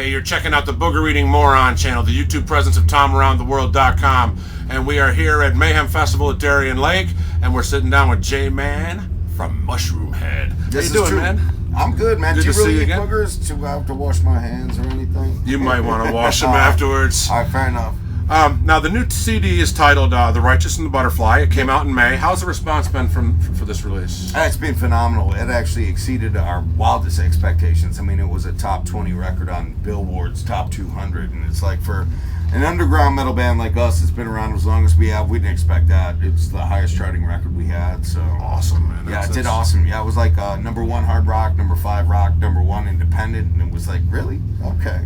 Hey, you're checking out the Booger Eating Moron channel, the YouTube presence of TomAroundTheWorld.com, and we are here at Mayhem Festival at Darien Lake, and we're sitting down with J-Man from Mushroomhead. How you doing, man? I'm good, man. Good Do you to see really you eat again. boogers? Do I have to wash my hands or anything? You might want to wash them afterwards. All right, fair enough. Now, the new CD is titled The Righteous and the Butterfly. It came out in May. How's the response been for this release? It's been phenomenal. It actually exceeded our wildest expectations. I mean, it was a top 20 record on Billboard's top 200, and it's like for an underground metal band like us that's been around as long as we have, we didn't expect that. It's the highest charting record we had, so... Awesome, man. Yeah, it did awesome. Yeah, it was like number 1 hard rock, number 5 rock, number 1 independent, and it was like, really? Okay.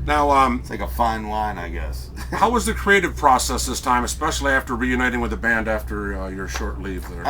Now, it's like a fine wine, I guess. how was the creative process this time, especially after reuniting with the band after your short leave there?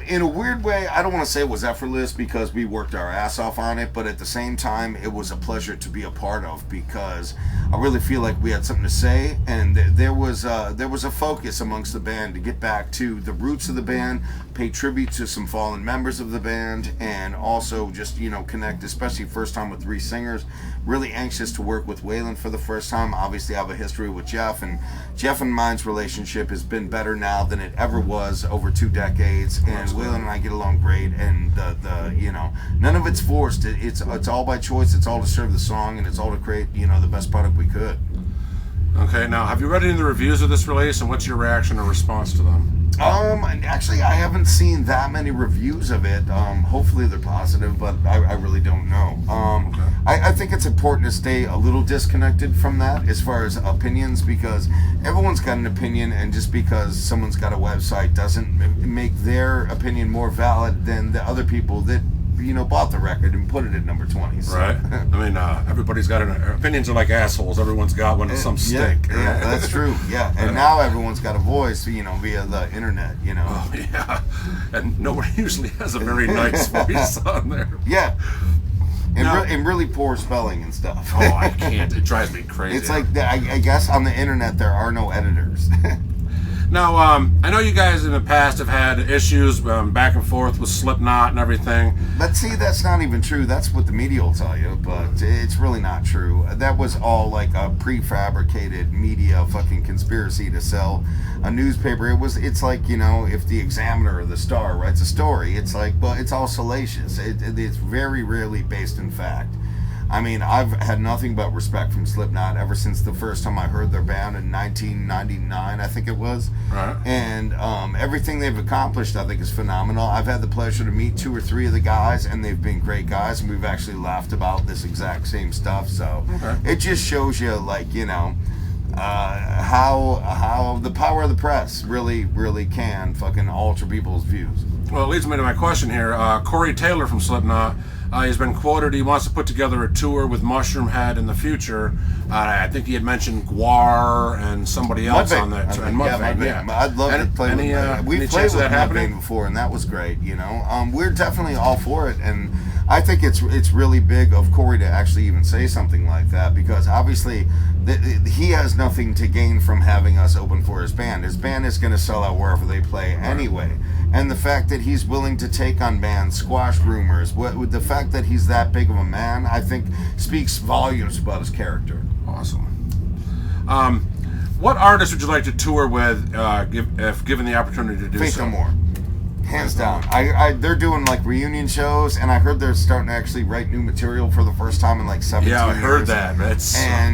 In a weird way, I don't want to say it was effortless because we worked our ass off on it, but at the same time, it was a pleasure to be a part of because I really feel like we had something to say, and there was a focus amongst the band to get back to the roots of the band, pay tribute to some fallen members of the band, and also just, connect, especially first time with 3 singers. Really anxious to work with Waylon for the first time. Obviously, I have a history with Jeff, and Jeff and mine's relationship has been better now than it ever was over 2 decades. And Waylon and I get along great, and none of it's forced. It's all by choice. It's all to serve the song, and it's all to create, the best product we could. Okay, now, have you read any of the reviews of this release, and what's your reaction or response to them? Actually, I haven't seen that many reviews of it. Hopefully they're positive, but I really don't know. Okay. I think it's important to stay a little disconnected from that as far as opinions, because everyone's got an opinion, and just because someone's got a website doesn't make their opinion more valid than the other people that bought the record and put it at number 20. So. Right. I mean, everybody's got opinions are like assholes. Everyone's got one, and some stink. Yeah, that's true. Yeah, and now everyone's got a voice, via the internet. Oh yeah, and nobody usually has a very nice voice on there. Yeah. And really poor spelling and stuff. Oh, I can't. It drives me crazy. It's like, I guess on the internet there are no editors. Now, I know you guys in the past have had issues back and forth with Slipknot and everything. But see, that's not even true. That's what the media will tell you, but it's really not true. That was all like a prefabricated media fucking conspiracy to sell a newspaper. It's like, if the Examiner or the Star writes a story, it's like, well, it's all salacious. It's very rarely based in fact. I mean, I've had nothing but respect from Slipknot ever since the first time I heard their band in 1999, I think it was. Right. And everything they've accomplished, I think, is phenomenal. I've had the pleasure to meet 2 or 3 of the guys, and they've been great guys, and we've actually laughed about this exact same stuff. So It just shows you, like, how the power of the press really, really can fucking alter people's views. Well, it leads me to my question here. Corey Taylor from Slipknot, he's been quoted, he wants to put together a tour with Mushroomhead in the future. I think he had mentioned Guar and somebody else on that. And Mudvayne, yeah. I'd love to play with that. We've played with Mudvayne before, and that was great, We're definitely all for it, and I think it's really big of Corey to actually even say something like that, because obviously he has nothing to gain from having us open for his band. His band is going to sell out wherever they play anyway. And the fact that he's willing to take on bands, squash rumors, with the fact that he's that big of a man, I think speaks volumes about his character. Awesome. What artists would you like to tour with if given the opportunity to do Faith so? No More. Hands down. They're doing like reunion shows, and I heard they're starting to actually write new material for the first time in like 17 years. Yeah, I heard that.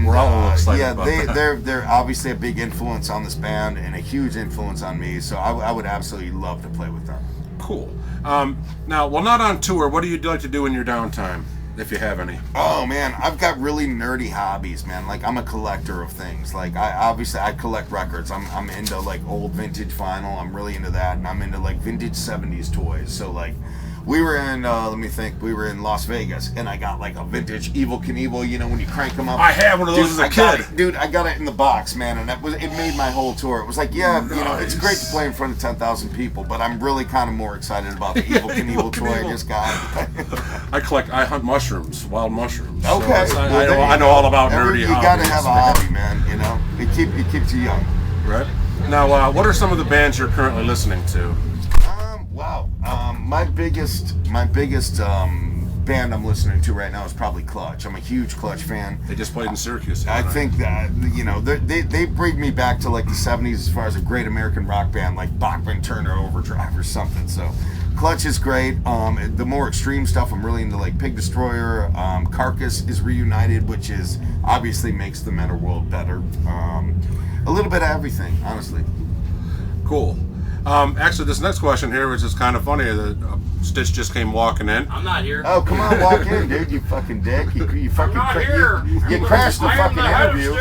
We're all excited about that. They're obviously a big influence on this band and a huge influence on me, so I would absolutely love to play with them. Cool. Now, while not on tour, what do you like to do in your downtime, if you have any? Oh man, I've got really nerdy hobbies, man. Like, I'm a collector of things. Like, I collect records. I'm into like old vintage vinyl. I'm really into that, and I'm into like vintage 70s toys. So like, we were in we were in Las Vegas, and I got like a vintage Evel Knievel, when you crank them up. I had one of those as a kid. I got it in the box, man, and it made my whole tour. It was like, it's great to play in front of 10,000 people, but I'm really kind of more excited about the Evel Knievel toy I just got. I hunt mushrooms, wild mushrooms. Okay. So I know all about nerdy hobbies. You gotta have a hobby, man, It keeps you young. Right. Now, what are some of the bands you're currently listening to? Wow. My biggest band I'm listening to right now is probably Clutch. I'm a huge Clutch fan. They just played in Syracuse. I think that, you know, they bring me back to like the 70s as far as a great American rock band like Bachman Turner Overdrive or something. So Clutch is great. The more extreme stuff, I'm really into like Pig Destroyer. Carcass is reunited, which is obviously makes the metal world better. A little bit of everything, honestly. Cool. Actually, this next question here, which is kind of funny, that Stitch just came walking in. I'm not here. Oh, come on, walk in, dude, you fucking dick. You fucking I'm not here. You crashed the fucking interview.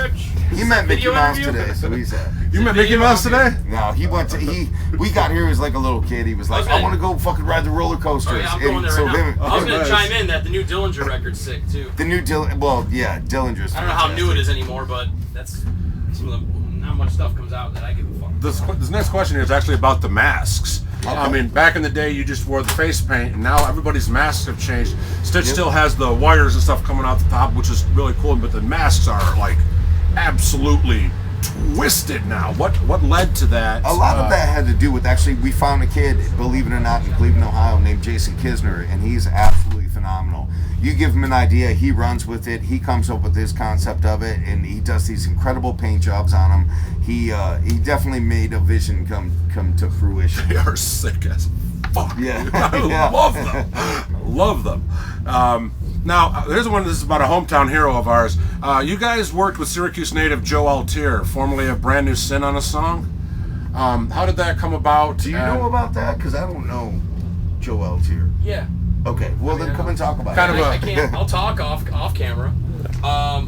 He met Mickey Mouse interview? today, so he's at. You met Mickey Mouse today? No, he went to we got here, he was like a little kid. He was like, I want to go fucking ride the roller coasters. Oh, yeah, I'm going there so right now. I was going nice. to chime in that the new Dillinger record's sick, too. The new Dillinger's I don't know how new it is anymore, but that's some of the, not much stuff comes out that I give a fuck. This next question here is actually about the masks. Okay. I mean, back in the day, you just wore the face paint, and now everybody's masks have changed. Stitch still has the wires and stuff coming out the top, which is really cool, but the masks are, like, absolutely twisted now. What led to that? A lot of that had to do with, actually, we found a kid, believe it or not, in Cleveland, Ohio, named Jason Kisner, and he's absolutely phenomenal. You give him an idea, he runs with it, he comes up with his concept of it, and he does these incredible paint jobs on them. He definitely made a vision come to fruition. They are sick as fuck. Yeah. I love them. Love them. Now, here's one. This is about a hometown hero of ours. You guys worked with Syracuse native Joe Altier, formerly of Brand New Sin, on a song. How did that come about? Do you know about that? Because I don't know Joe Altier. Yeah. Okay, well then come and talk about Kind it. of I can't. I'll talk off camera.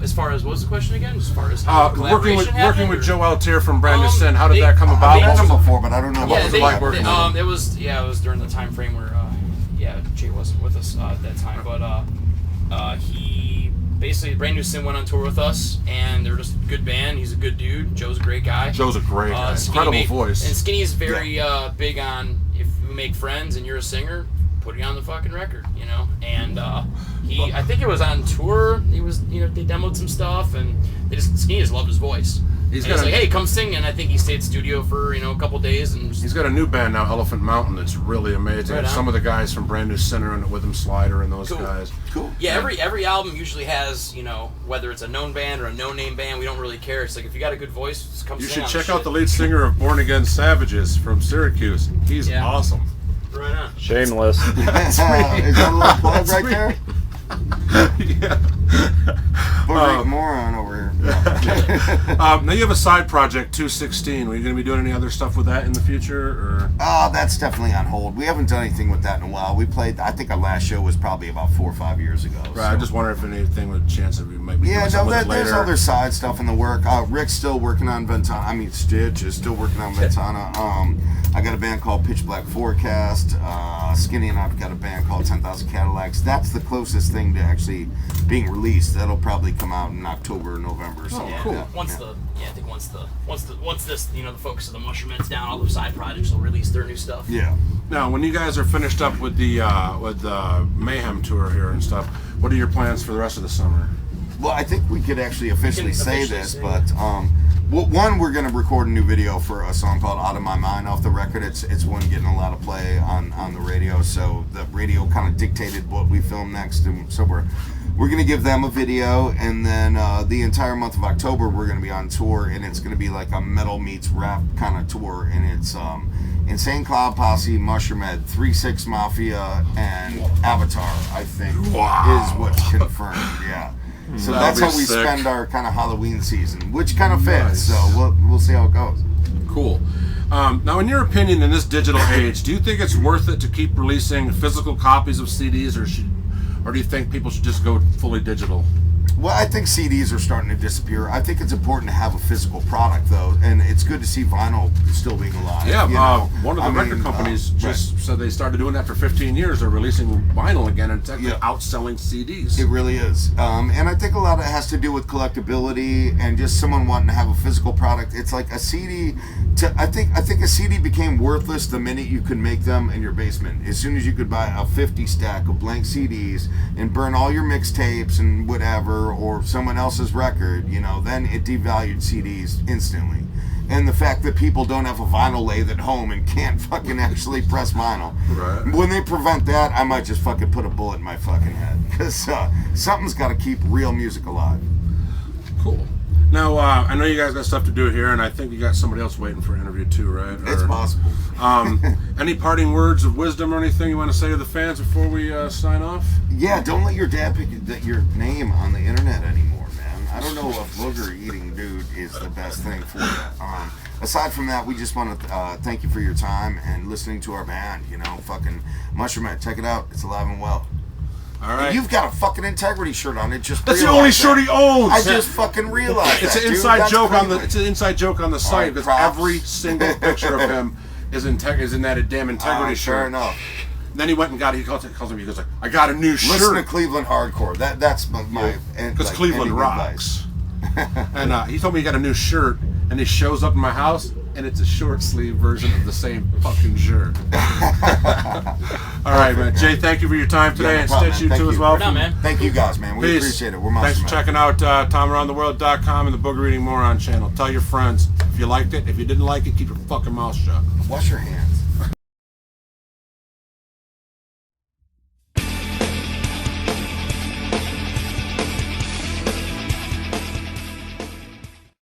As far as, what was the question again? As far as how working with happened, or? Joe Altier from Brand New Sin. How did that come about? I've met What him was before, but I don't know what was it like working with him. It was during the time frame where Jay wasn't with us at that time, but he basically, Brand New Sin went on tour with us, and they were just a good band. He's a good dude. Joe's a great guy. Joe's a great guy. Incredible voice. And Skinny's very big on, if you make friends and you're a singer, put it on the fucking record, you know. And I think it was on tour. He was, they demoed some stuff, and Skinny just loved his voice. He's like, hey, come sing, and I think he stayed studio for a couple days. And he's got a new band now, Elephant Mountain, that's really amazing. Right on. Some of the guys from Brand New Sin are in it with him, Slider and those Cool. guys. Cool. Yeah, every album usually has, whether it's a known band or a no-name band, we don't really care. It's like, if you got a good voice, just come You sing should on check out the lead singer of Born Again Savages from Syracuse. He's awesome. Right on. Shameless. Is that a little plug right there? Yeah. Big moron over here. Now you have a side project, 216. Are you going to be doing any other stuff with that in the future? Or? That's definitely on hold. We haven't done anything with that in a while. We played, I think our last show was probably about 4 or 5 years ago. Right, so. I just wonder if anything with a chance that we might be doing something with it there's later. other side stuff in the work. Rick's still working on Ventana. I mean, Stitch is still working on Ventana. I got a band called Pitch Black Forecast. Skinny and I've got a band called 10,000 Cadillacs. That's the closest thing to actually being released. That'll probably come out in October or November or something. cool. Like that. I think once this, the focus of the Mushroomhead's down, all the side projects will release their new stuff. Yeah. Now, when you guys are finished up with the Mayhem tour here and stuff, what are your plans for the rest of the summer? Well, I think we could actually officially say officially this, say but one, we're going to record a new video for a song called Out of My Mind off the record. It's one getting a lot of play on the radio, so the radio kind of dictated what we film next, and so we're going to give them a video, and then the entire month of October we're going to be on tour, and it's going to be like a metal meets rap kind of tour, and it's Insane Cloud Posse, Mushroomhead, 3-6 Mafia, and Avatar, I think, is what's confirmed, yeah. So That'll that's be how we sick. spend our kind of Halloween season, which kind of fits. Nice. So we'll see how it goes. Cool. Now, in your opinion, in this digital age, do you think it's worth it to keep releasing physical copies of CDs, or do you think people should just go fully digital? Well, I think CDs are starting to disappear. I think it's important to have a physical product, though, and it's good to see vinyl still being alive. Yeah, one of the record companies just said they started doing that for 15 years. They're releasing vinyl again, and it's actually outselling CDs. It really is, and I think a lot of it has to do with collectability and just someone wanting to have a physical product. It's like a CD. I think a CD became worthless the minute you could make them in your basement. As soon as you could buy a 50 stack of blank CDs and burn all your mixtapes and whatever, or someone else's record, then it devalued CDs instantly. and the fact that people don't have a vinyl lathe at home and can't fucking actually press vinyl. Right. When they prevent that, I might just fucking put a bullet in my fucking head, because something's got to keep real music alive. Cool. Now, I know you guys got stuff to do here, and I think you got somebody else waiting for an interview too, right? It's possible. Any parting words of wisdom or anything you want to say to the fans before we sign off? Yeah, don't let your dad pick your name on the internet anymore, man. I don't know if booger eating dude is the best thing for you. Aside from that, we just want to thank you for your time and listening to our band. You know, fucking Mushroomhead, check it out. It's alive and well. All right. And you've got a fucking Integrity shirt on. It just That's the only shirt he owns. I just fucking realized it's that, an dude. inside That's joke crazy. it's an inside joke on the site right, because props. every single picture of him is in that damn Integrity shirt. Fair enough. And then he went and got. He calls me. He goes like, "I got a new shirt." Listen to Cleveland hardcore. That's my because Cleveland rocks. And he told me he got a new shirt, and he shows up in my house, and it's a short sleeve version of the same fucking shirt. All right, man. Jay, thank you for your time today, no and problem, Stitch, you man. too Thank as you. well. Right on, man. Thank you guys, man. We Peace. appreciate it. We're Thanks for Mushroomhead. checking out TomAroundTheWorld.com and the Booger Eating Moron channel. Tell your friends if you liked it. If you didn't like it, keep your fucking mouth shut. Wash your hands.